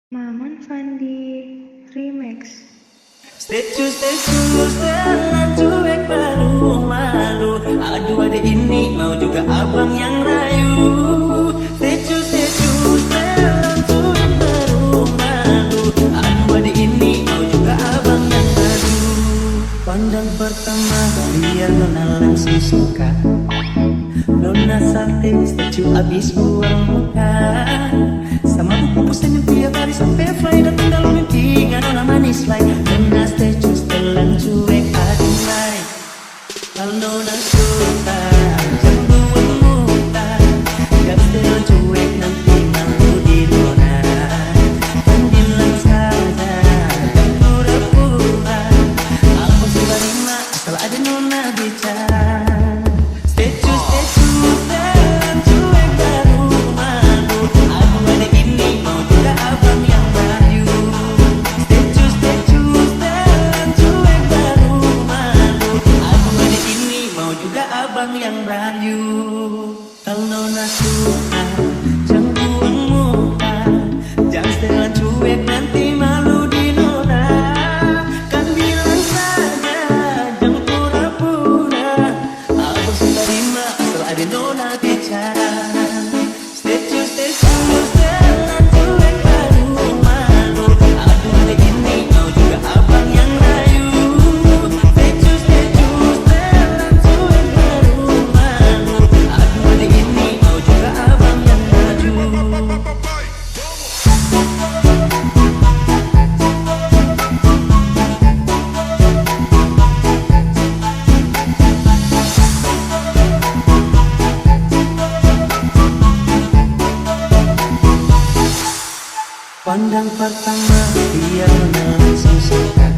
Maman Fandi Remix. Status setelan cuek baru malu. Aduh adek ini mau juga abang yang rayu. Status setelan cuek baru malu. Aduh adek ini mau juga abang yang rayu. Pandang pertama biar nona langsung suka. Nona sate statue abis buang muka. Sama buku senyum tiap hari sampai fly. Datang dalam mimpi nona manis lain. Nona statue setelan cuek adunai. Kalau nona suka jangan buang muka. Gak setelan cuek nanti malu di nona. Kan bilang saja jangan pura-pura. Aku sudah terima asal ada nona bicara. Statue setelan cuek baru malu. Aduh adek ini mau juga abang yang rayu. Statue setelan cuek baru malu. Aduh adek ini mau juga abang yang rayu. Kalau nona suka jangan buang muka. Jangan setelan cuek nanti malu di nona. Kan bilang saja jangan pura-pura. Aku sudah terima asal ada nona bicara. Statue setelan cuek baru malu. Aduh adek ini mau juga abang yang rayu. Statue setelan cuek baru malu. Aduh adek ini mau juga abang yang maju. Pandang pertama dia langsung suka.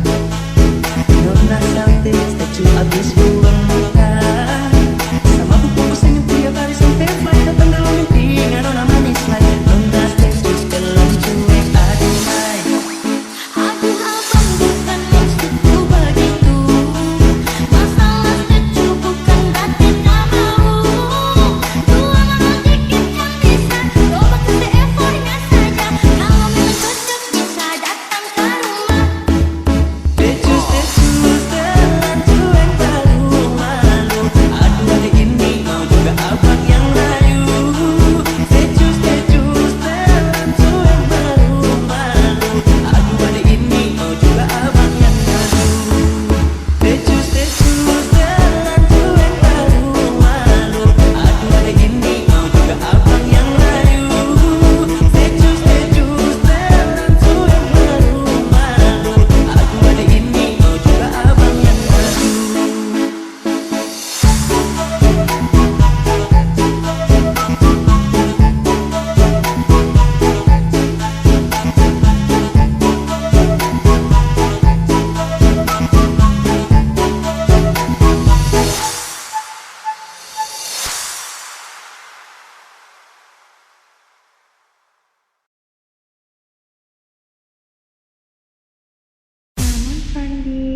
Nona sate statue abis buang muka. Sama buku senyum tiap hari sampai fly. Datang dalam mimpi nona manis lain. Nona statue setelan cuek adunai. Aduh abang bukan maksudku begitu. Masalah statue bukan berarti tak mau. Dua mama dikit yang bisa. Coba kasih effortnya saja. Kalau memang cocok bisa datang ke rumah. Statue setelan cuek baru malu. Aduh adek ini mau juga abang yang rayu. Statue setelan cuek baru malu. Aduh adek ini mau juga abang yang rayu. Statue setelan cuek baru malu. Aduh adek ini mau juga abang yang rayu. Statue setelan cuek baru malu. Aduh adek ini mau juga abang yang rayu. Maman Fandi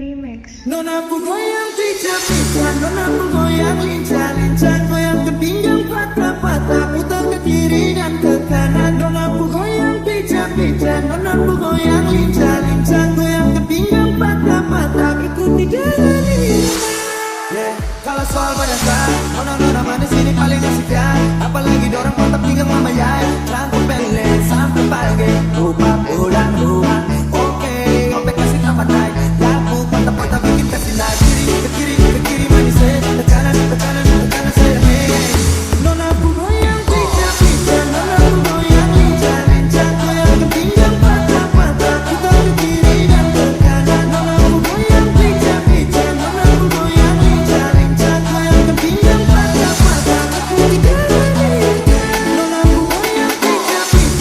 Remix. Nona ku goyang pincang-pincang, nona ku goyang lincah-lincah, goyang ke pinggang patah-patah, putar ke kiri dan ke kanan. Nona ku goyang pincang-pincang, nona ku goyang lincah-lincah, goyang ke pinggang patah-patah, ikuti jalan ini. Yeah, kalau soal berdasar, nona manis ini paling asik ya. Apalagi dorang mantap pinggang mama ya. Rangkum pelet sampai pagi, lupa pulang rumah. Oke, ngopek kasih tambah naik. Laku mantap-mantap bikin kasih naik. Ke kiri manis ke kanan saya. Hey, nona ku goyang pincang-pincang, nona ku goyang lincah-lincah, goyang ke pinggang patah-patah, putar ke kiri dan ke kanan. Nona ku goyang pincang-pincang, nona ku goyang lincah-lincah, goyang ke pinggang patah-patah, ikuti jalan ini. Nona ku goyang pincang-pincang.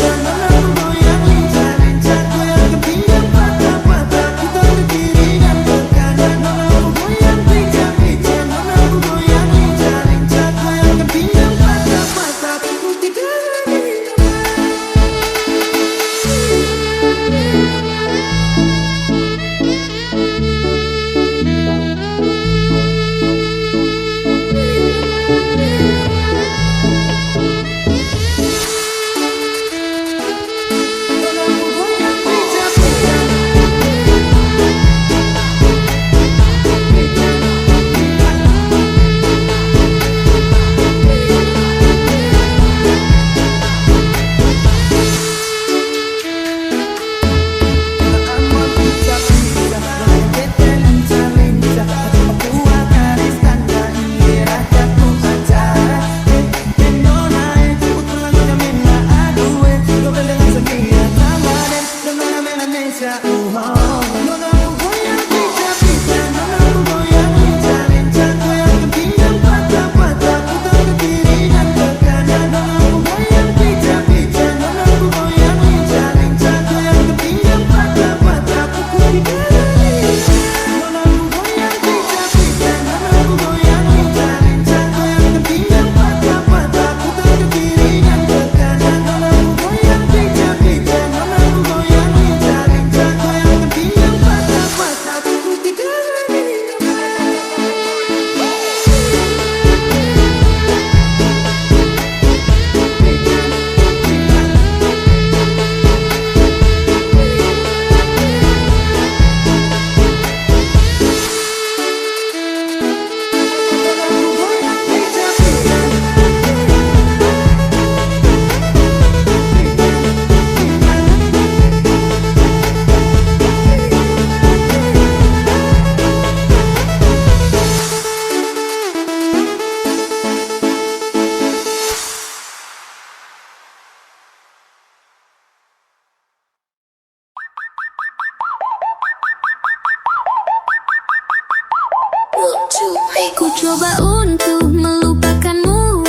Ku coba untuk melupakanmu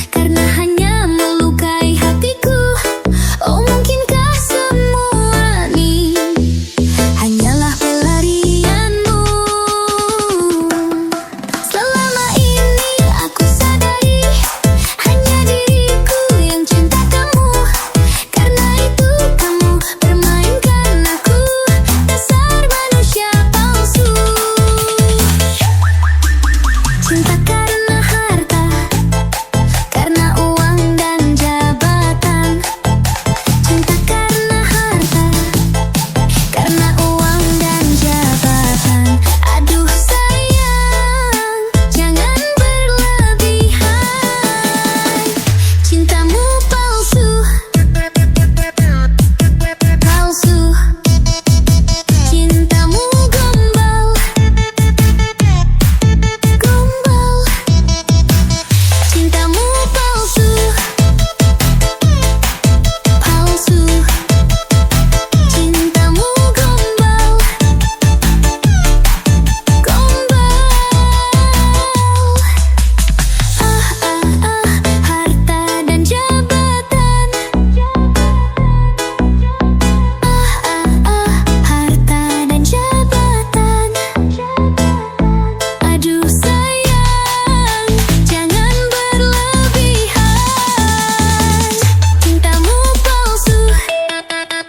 karena hanya melukai hatiku. Oh, mungkinkah semua ini hanyalah pelarianmu? Selama ini aku sadari hanya diriku yang cinta kamu. Karena itu kamu permainkan aku, dasar manusia palsu. Cinta karena harta, karena uang dan jabatan. Cinta karena harta, karena uang dan jabatan. Aduh sayang, jangan berlebihan. Cintamu palsu, palsu. Cintamu gombal, gombal. Cintamu palsu, palsu. Cintamu gombal, gombal. Harta dan jabatan. Harta dan jabatan. Aduh sayang, jangan berlebihan. Cintamu palsu, palsu.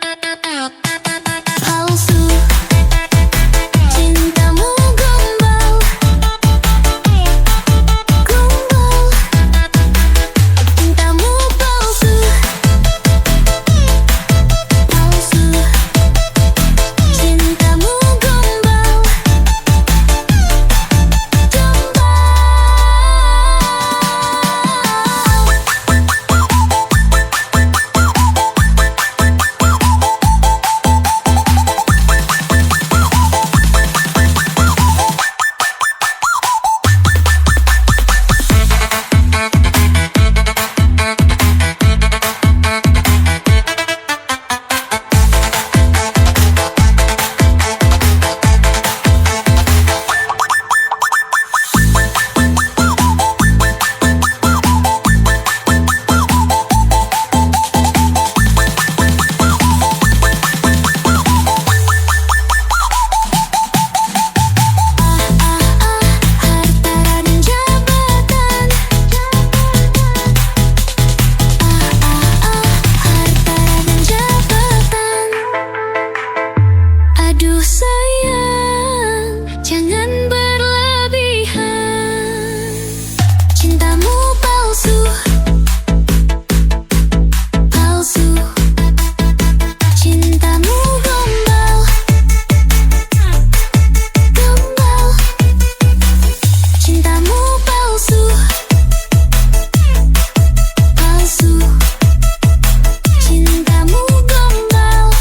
Cintamu gombal, gombal. Cintamu palsu, palsu. Cintamu gombal, harta dan jabatan. Harta dan jabatan. Aduh sayang, jangan berlebihan. Cintamu palsu, palsu. Cintamu gombal, gombal. Cintamu palsu, palsu. Cintamu gombal,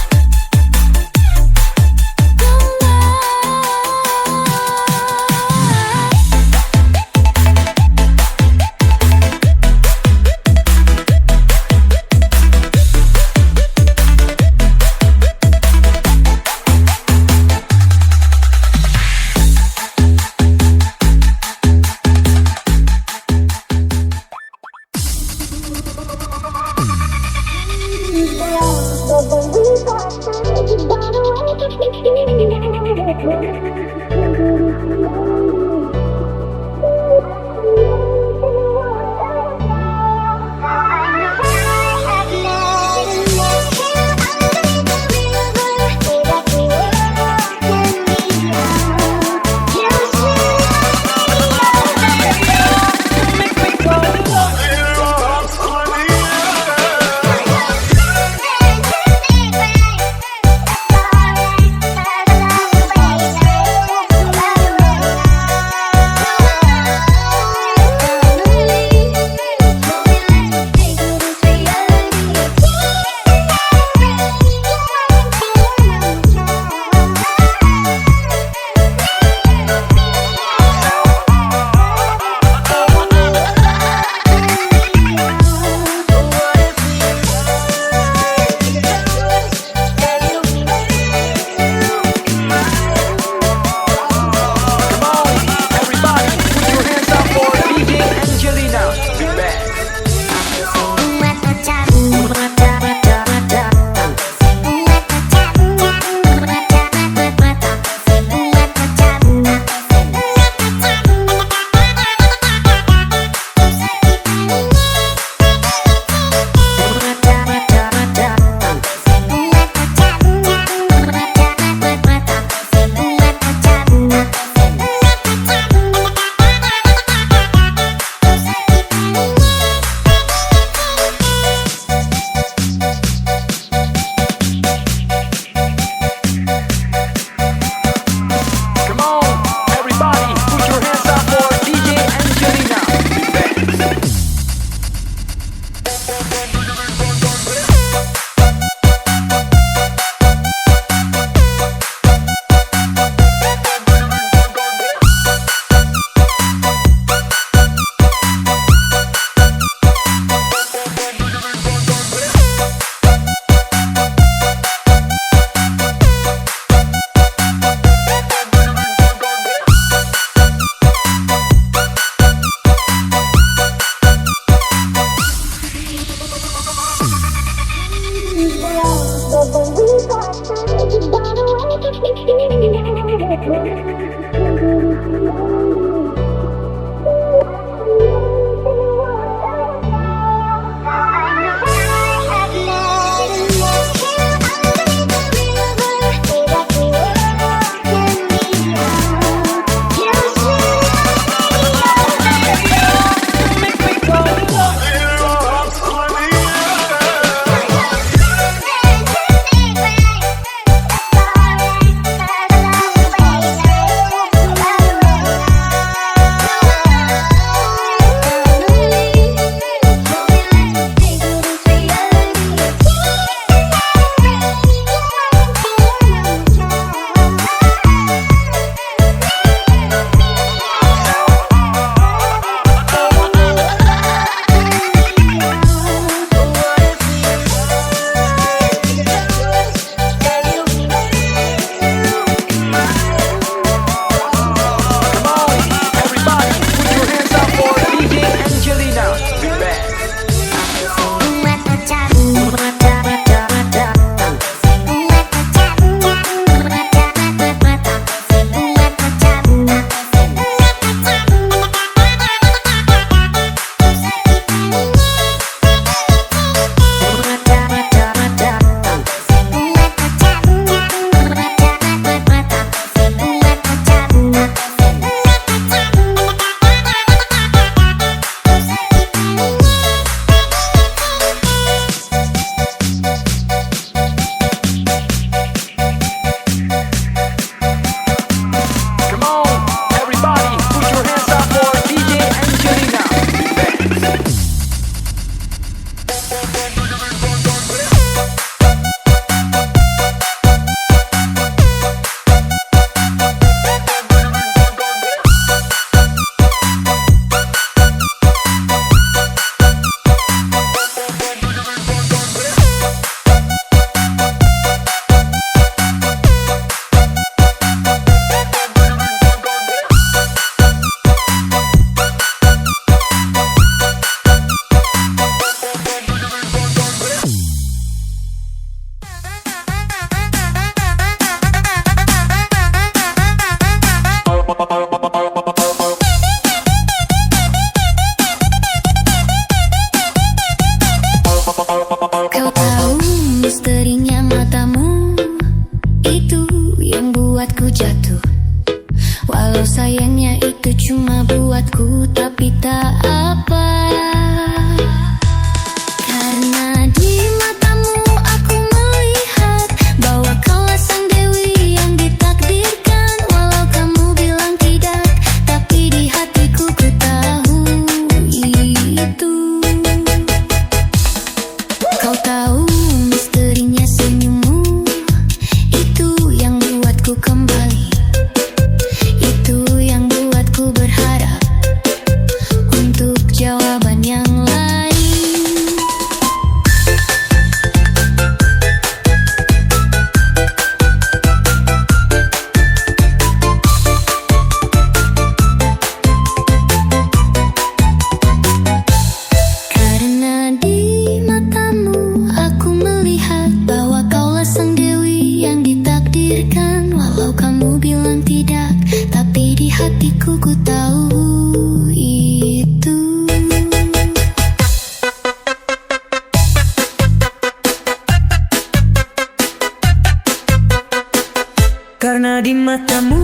Karena di matamu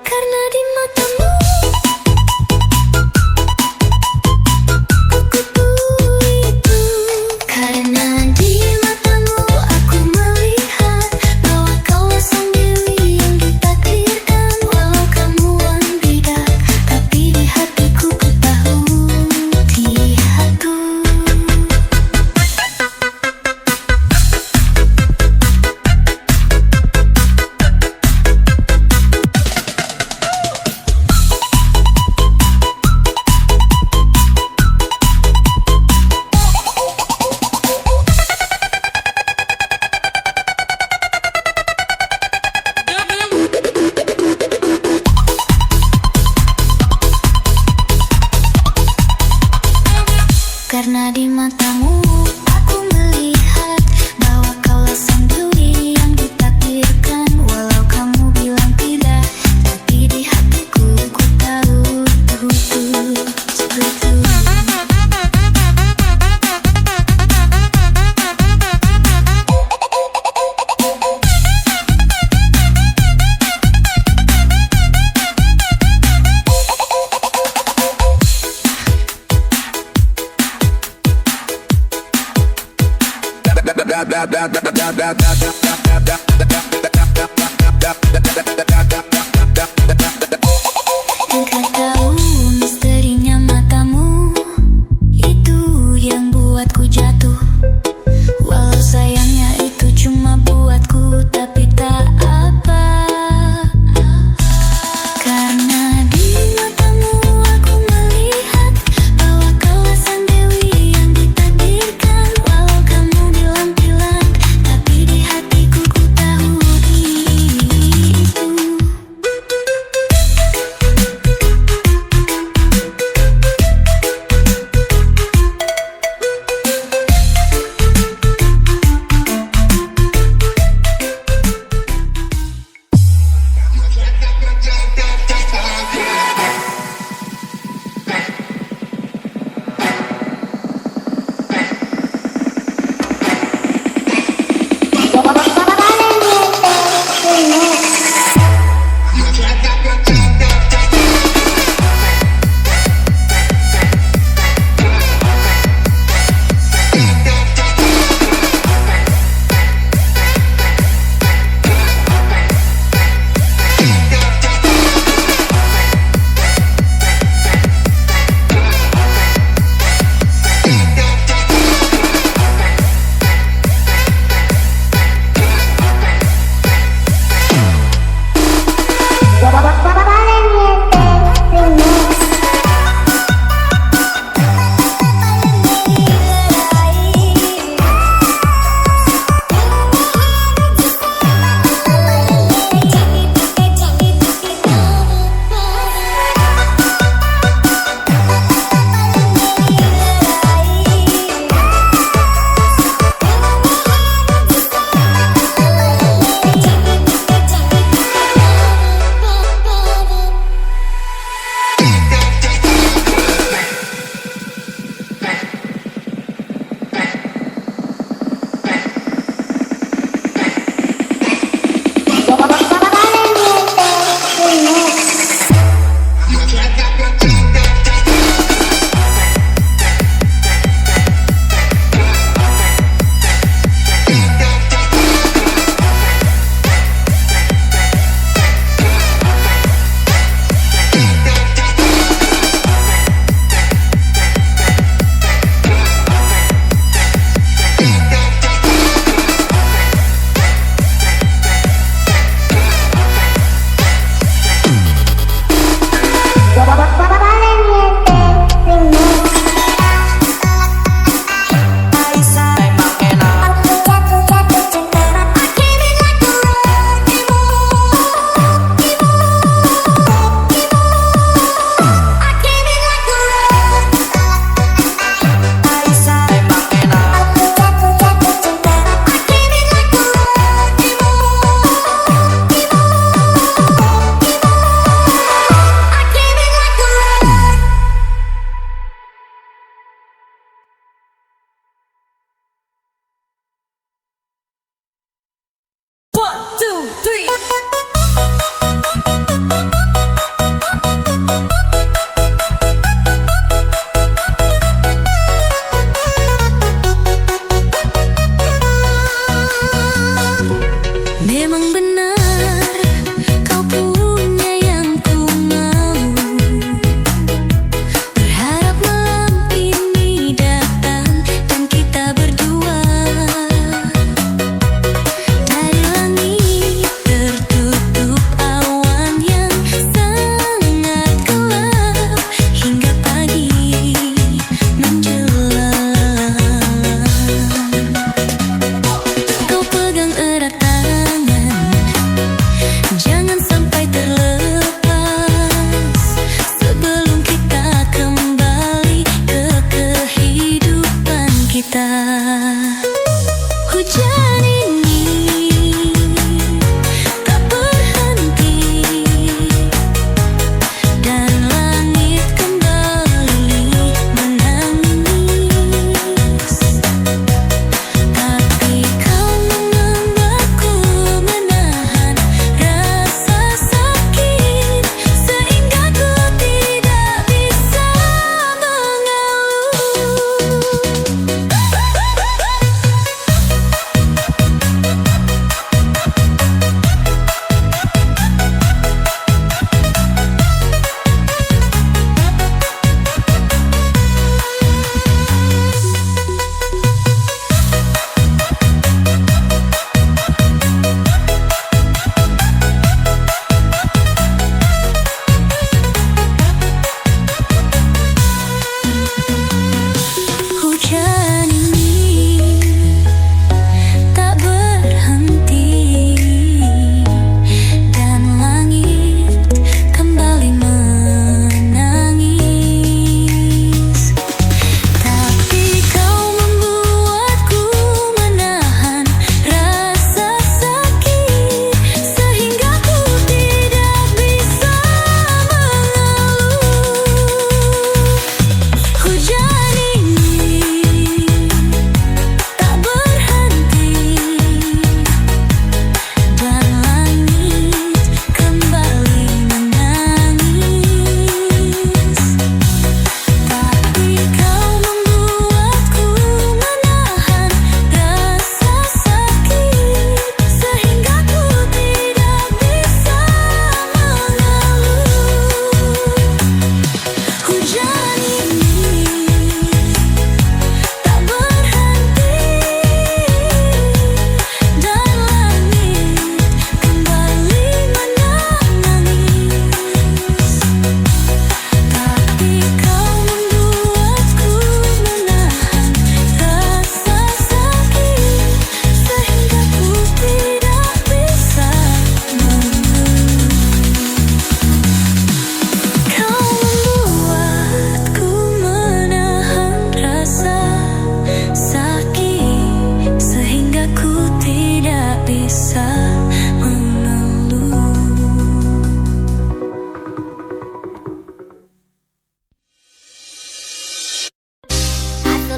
Karena di matamu aku tahu itu. Karena di matamu aku melihat bahwa kaulah sang dewi yang ditakdirkan. Walau kamu tidak, tapi di hatiku ku tahu lihatku. Karena di matamu aku melihat bahwa kaulah sang dewi yang ditakdirkan. Walau kamu bilang tidak, tapi di hatiku ku tahu begitu, begitu. Engkau tahu misterinya matamu, itu yang buatku jatuh. Walau sayangnya itu cuma buatku, tapi tak apa. Karena di matamu aku melihat bahwa kaulah sang dewi yang ditakdirkan. Walau kamu bilang tapi di hatiku ku tahu ini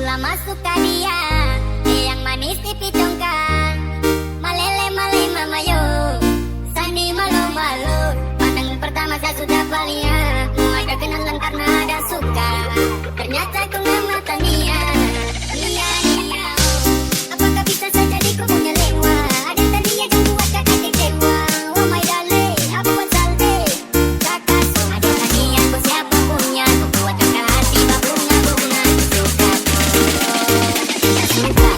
lama suka dia, yang manis pipi congkak, malele male mama yo, Sandi malu malu. Pandang pertama saya sudah balia, ada kenalan karena ada suka. Ternyata kau nggak mata Nia, Nia Nia. Apakah bisa saja ku punya lewa? Ada tadi yang buat kakak kecewa. Oh my darling, apa buat salde? Kakak suka ada lagi aku siapa punya. Aku buat kakak hati bunga bunga suka. Suka.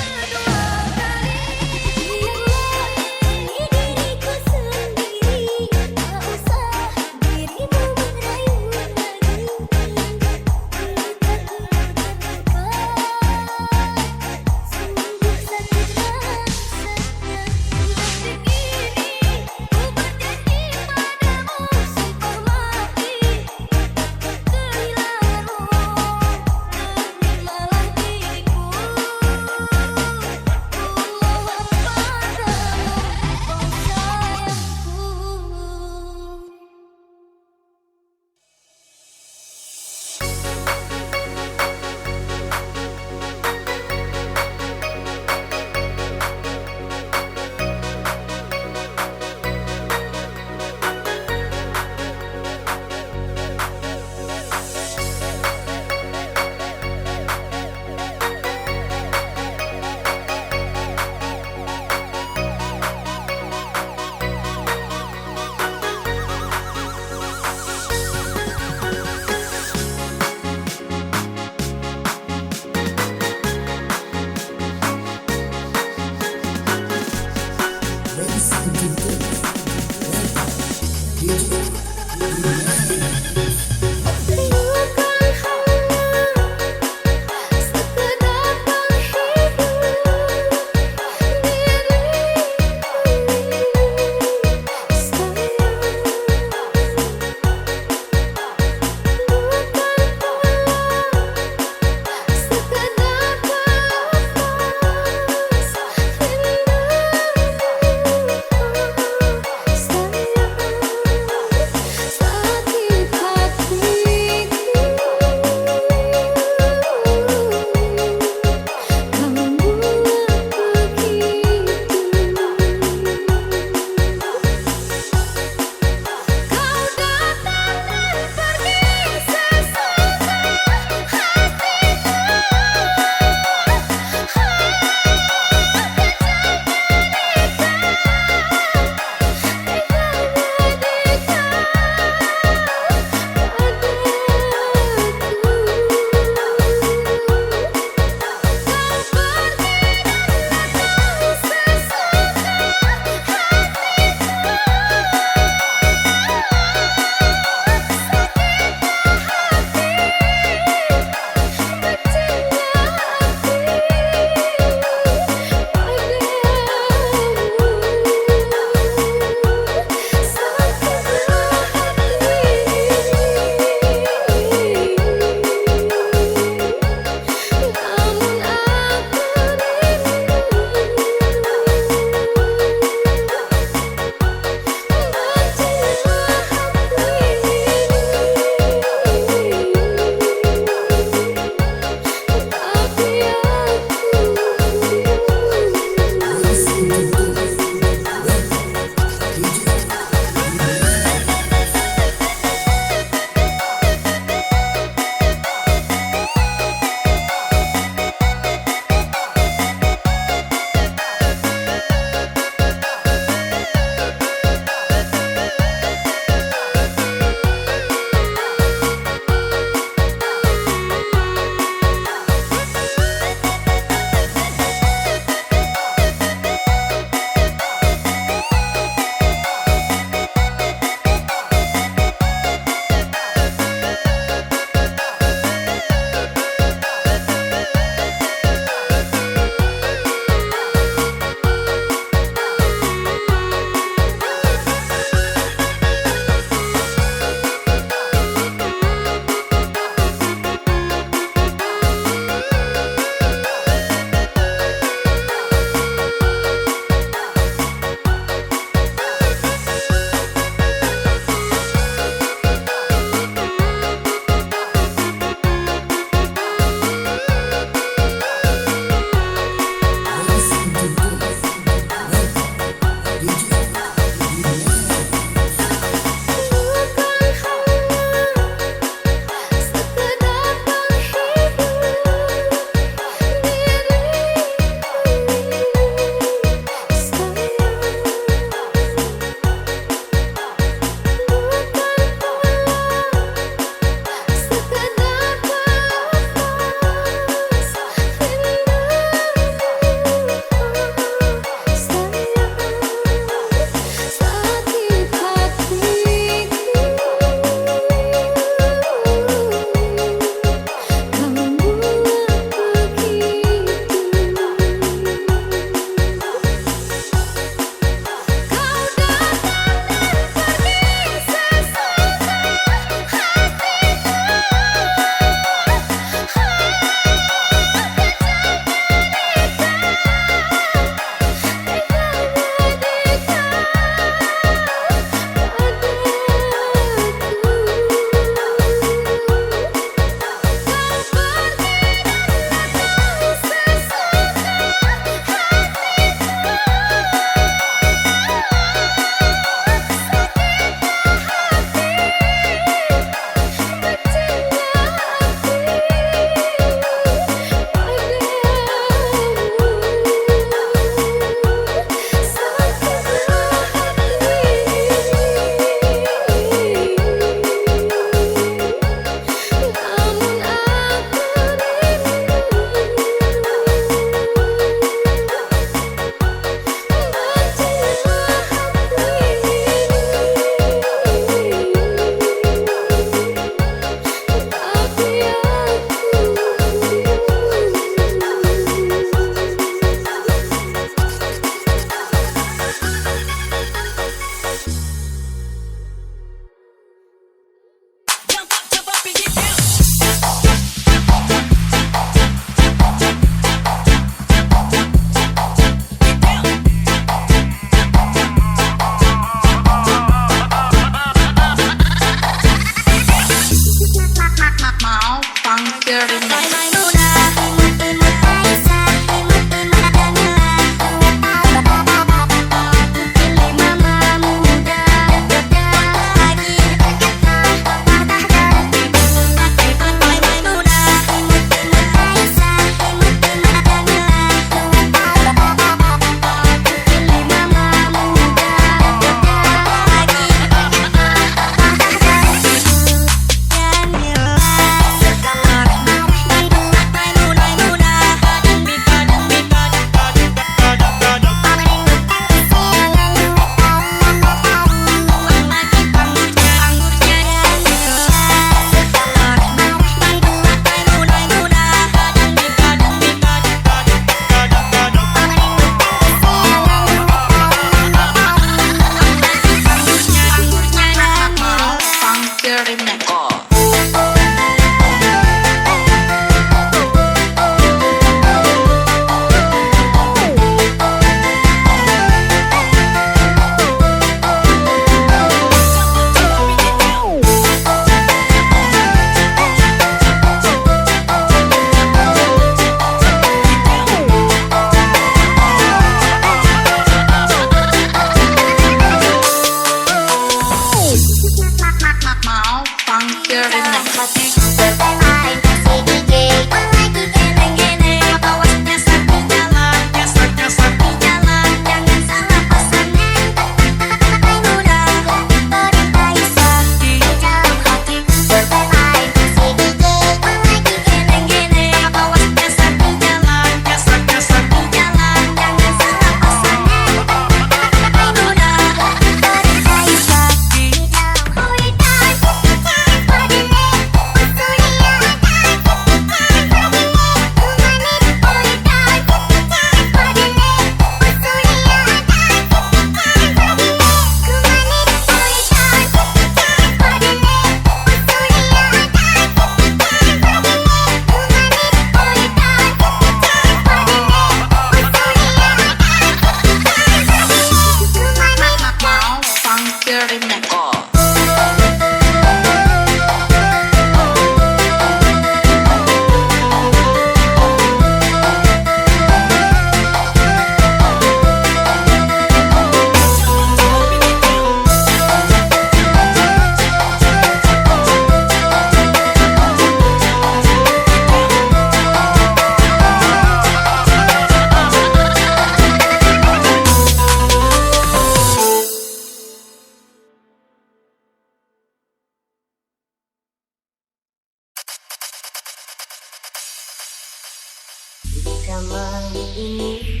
malam ini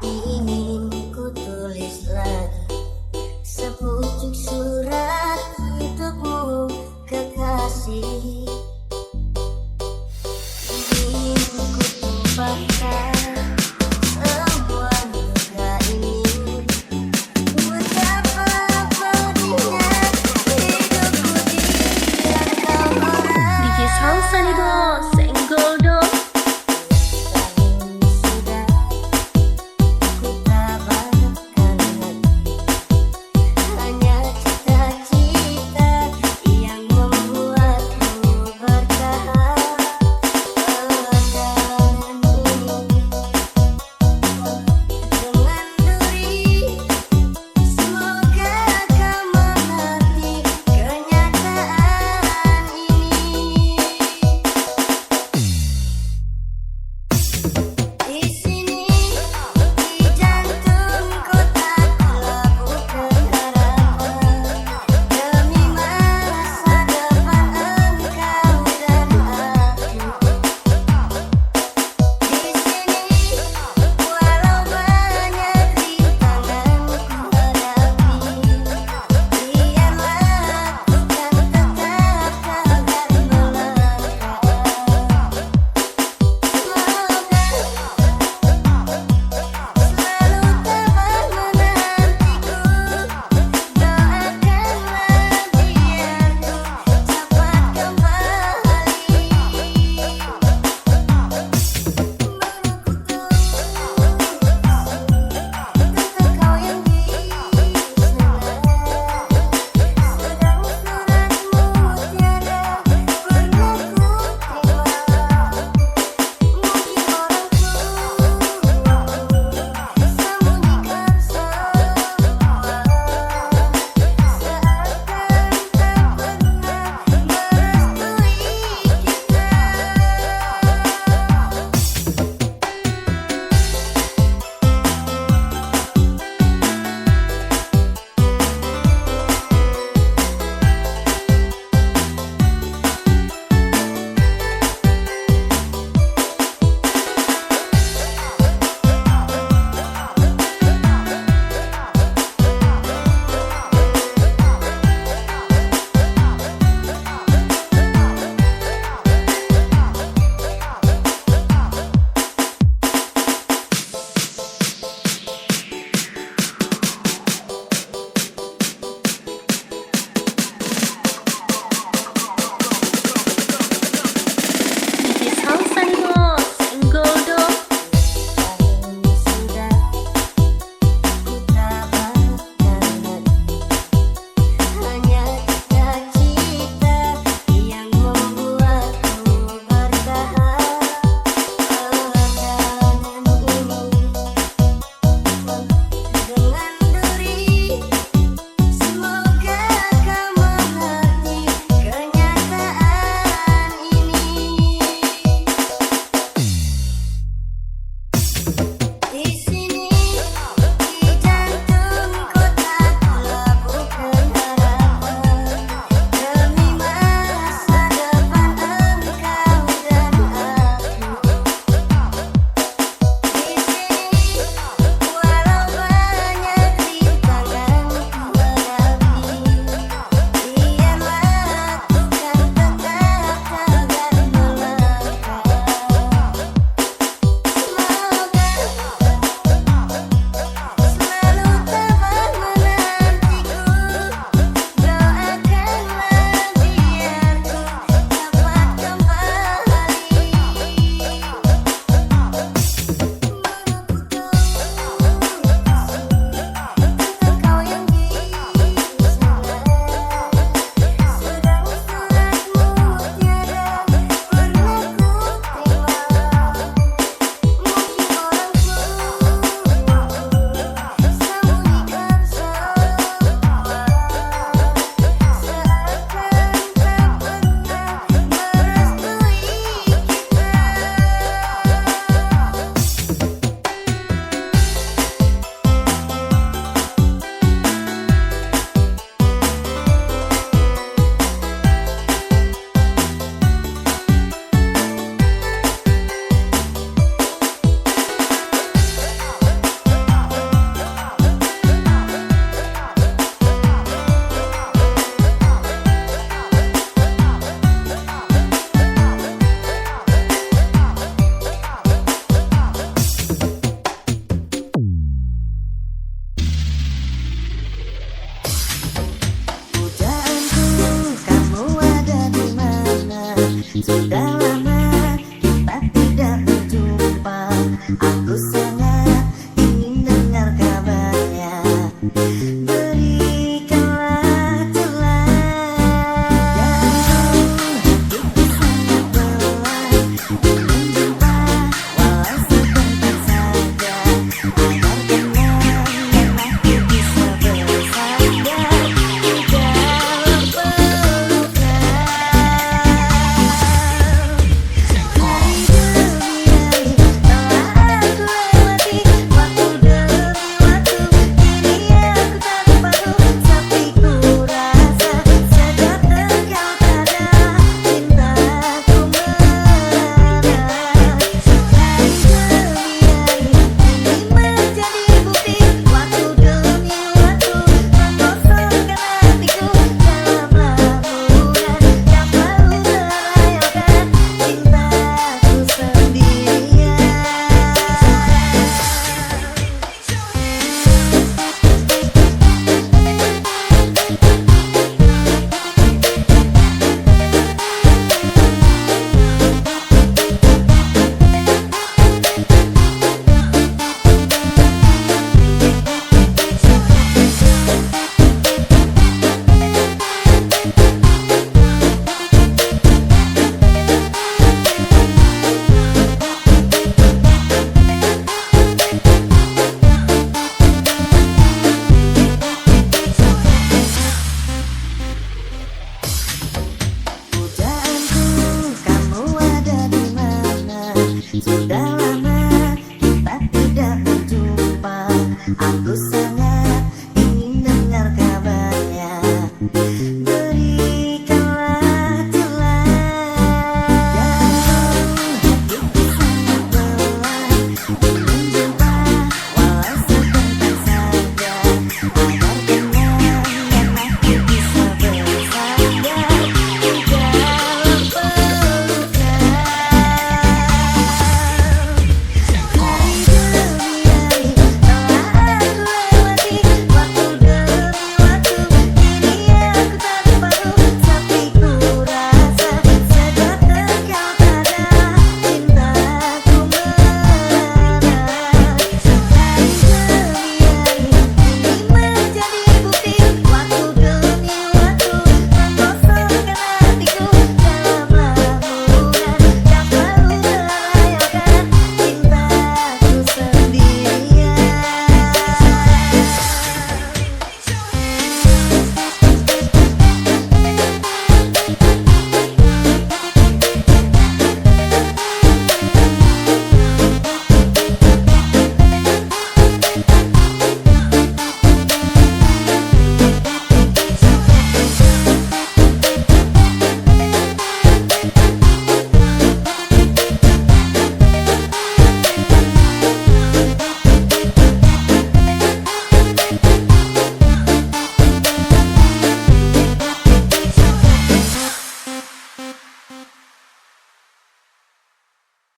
ingin ku tulis lagi sepucuk surat untukmu kekasih. Ingin ku tumpahkan semua duka ini. Betapa pedihnya hidupku diam kau orang. DJ Sound Sunny Boss, Senggol dong. Tahun sudah Sudah